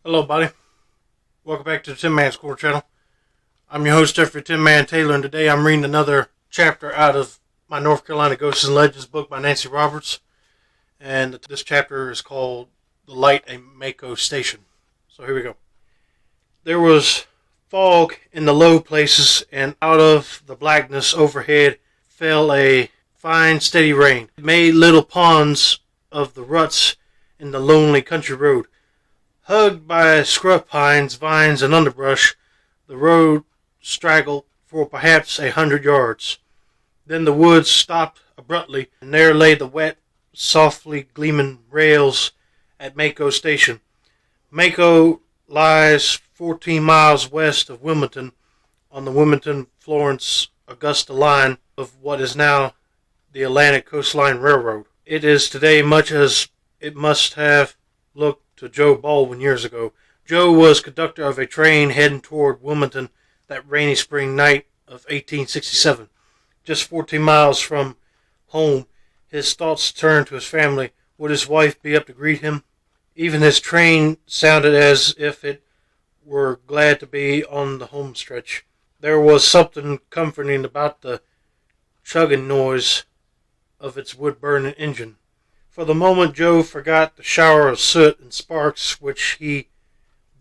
Hello, buddy. Welcome back to the Tin Man's Corner channel. I'm your host, Jeffrey Tin Man Taylor, and today I'm reading another chapter out of my North Carolina Ghosts and Legends book by Nancy Roberts. And this chapter is called The Light at Maco Station. So here we go. There was fog in the low places, and out of the blackness overhead fell a fine, steady rain. It made little ponds of the ruts in the lonely country road. Hugged by scrub pines, vines, and underbrush, the road straggled for perhaps 100 yards. Then the woods stopped abruptly, and there lay the wet, softly gleaming rails at Maco Station. Maco lies 14 miles west of Wilmington on the Wilmington-Florence-Augusta line of what is now the Atlantic Coastline Railroad. It is today much as it must have looked to Joe Baldwin years ago. Joe was conductor of a train heading toward Wilmington that rainy spring night of 1867. Just 14 miles from home, his thoughts turned to his family. Would his wife be up to greet him? Even his train sounded as if it were glad to be on the home stretch. There was something comforting about the chugging noise of its wood-burning engine. For the moment, Joe forgot the shower of soot and sparks which he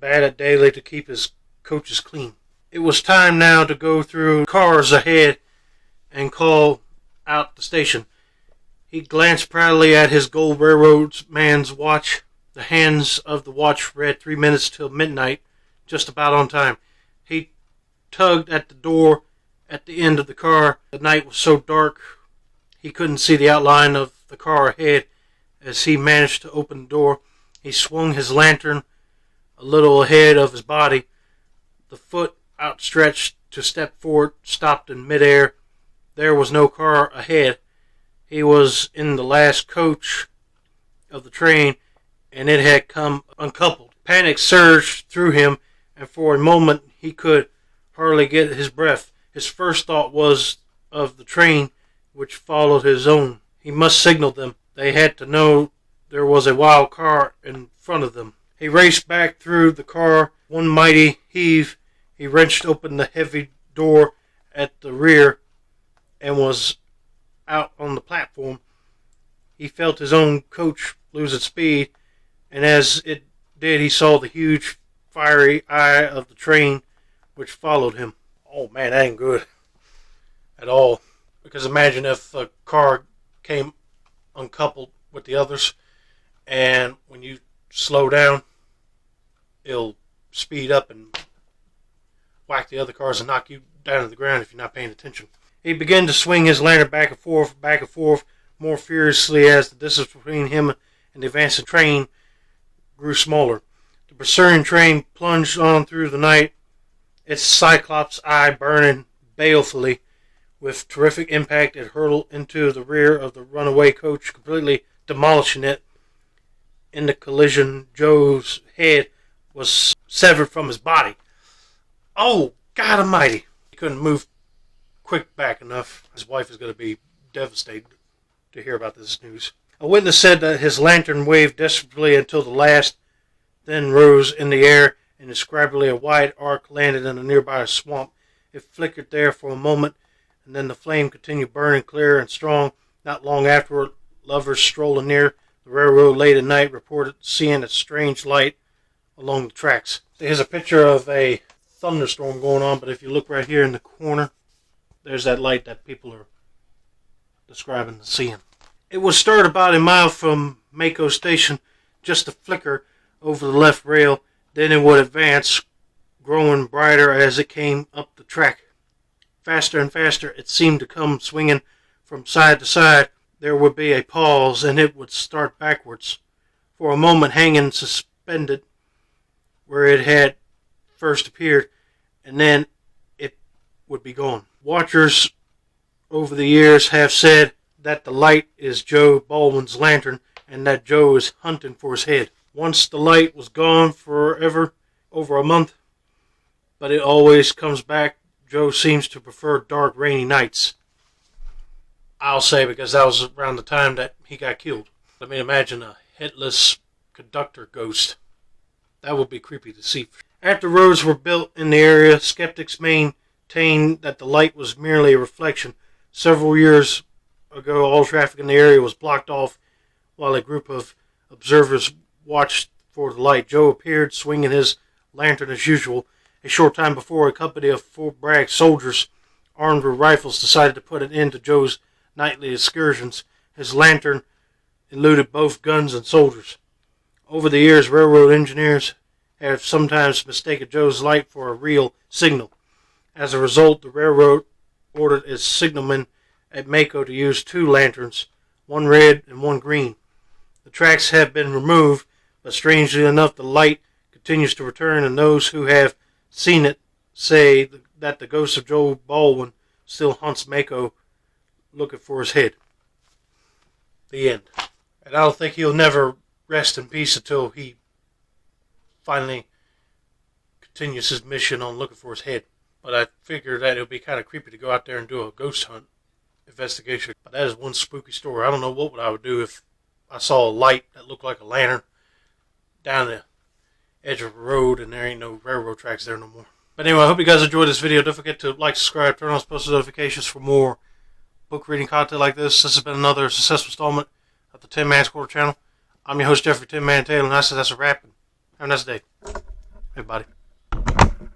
batted daily to keep his coaches clean. It was time now to go through cars ahead and call out the station. He glanced proudly at his gold railroadman's watch. The hands of the watch read 3 minutes till midnight, just about on time. He tugged at the door at the end of the car. The night was so dark he couldn't see the outline of the car ahead. As he managed to open the door, he swung his lantern a little ahead of his body. The foot outstretched to step forward stopped in midair. There was no car ahead. He was in the last coach of the train, and it had come uncoupled. Panic surged through him, and for a moment he could hardly get his breath. His first thought was of the train which followed his own. He must signal them. They had to know there was a wild car in front of them. He raced back through the car. One mighty heave, he wrenched open the heavy door at the rear and was out on the platform. He felt his own coach lose its speed, and as it did, he saw the huge, fiery eye of the train which followed him. Oh man, that ain't good at all. Because imagine if a car came uncoupled with the others, and when you slow down, it'll speed up and whack the other cars and knock you down to the ground if you're not paying attention. He began to swing his lantern back and forth, more furiously as the distance between him and the advancing train grew smaller. The pursuing train plunged on through the night, its cyclops eye burning balefully. With terrific impact, it hurtled into the rear of the runaway coach, completely demolishing it. In the collision, Joe's head was severed from his body. Oh, God almighty. He couldn't move quick back enough. His wife is going to be devastated to hear about this news. A witness said that his lantern waved desperately until the last, then rose in the air, and indescribably a wide arc landed in a nearby swamp. It flickered there for a moment, and then the flame continued burning clear and strong. Not long afterward, lovers strolling near the railroad late at night reported seeing a strange light along the tracks. Here's a picture of a thunderstorm going on, but if you look right here in the corner, there's that light that people are describing seeing. It would start about a mile from Maco Station, just a flicker over the left rail. Then it would advance, growing brighter as it came up the track. Faster and faster, it seemed to come swinging from side to side. There would be a pause, and it would start backwards, for a moment hanging suspended where it had first appeared, and then it would be gone. Watchers over the years have said that the light is Joe Baldwin's lantern, and that Joe is hunting for his head. Once the light was gone forever, over a month, but it always comes back. Joe seems to prefer dark, rainy nights. I'll say, because that was around the time that he got killed. I mean, imagine a headless conductor ghost. That would be creepy to see. After roads were built in the area, skeptics maintained that the light was merely a reflection. Several years ago, all traffic in the area was blocked off while a group of observers watched for the light. Joe appeared, swinging his lantern as usual. A short time before, a company of Fort Bragg soldiers armed with rifles decided to put an end to Joe's nightly excursions. His lantern eluded both guns and soldiers. Over the years, railroad engineers have sometimes mistaken Joe's light for a real signal. As a result, the railroad ordered its signalmen at Maco to use 2 lanterns, one red and one green. The tracks have been removed, but strangely enough, the light continues to return, and those who have seen it say that the ghost of Joe Baldwin still haunts Maco, looking for his head. The end. And I don't think he'll never rest in peace until he finally continues his mission on looking for his head. But I figure that it would be kind of creepy to go out there and do a ghost hunt investigation. But that is one spooky story. I don't know what I would do if I saw a light that looked like a lantern down the edge of a road and there ain't no railroad tracks there no more. But anyway, I hope you guys enjoyed this video. Don't forget to like, subscribe, turn on post notifications for more book reading content like this. This has been another successful installment of the Tin Man Squirrel channel. I'm your host, Jeffrey Tin Man Taylor, and I said that's a wrap. Have a nice day, everybody.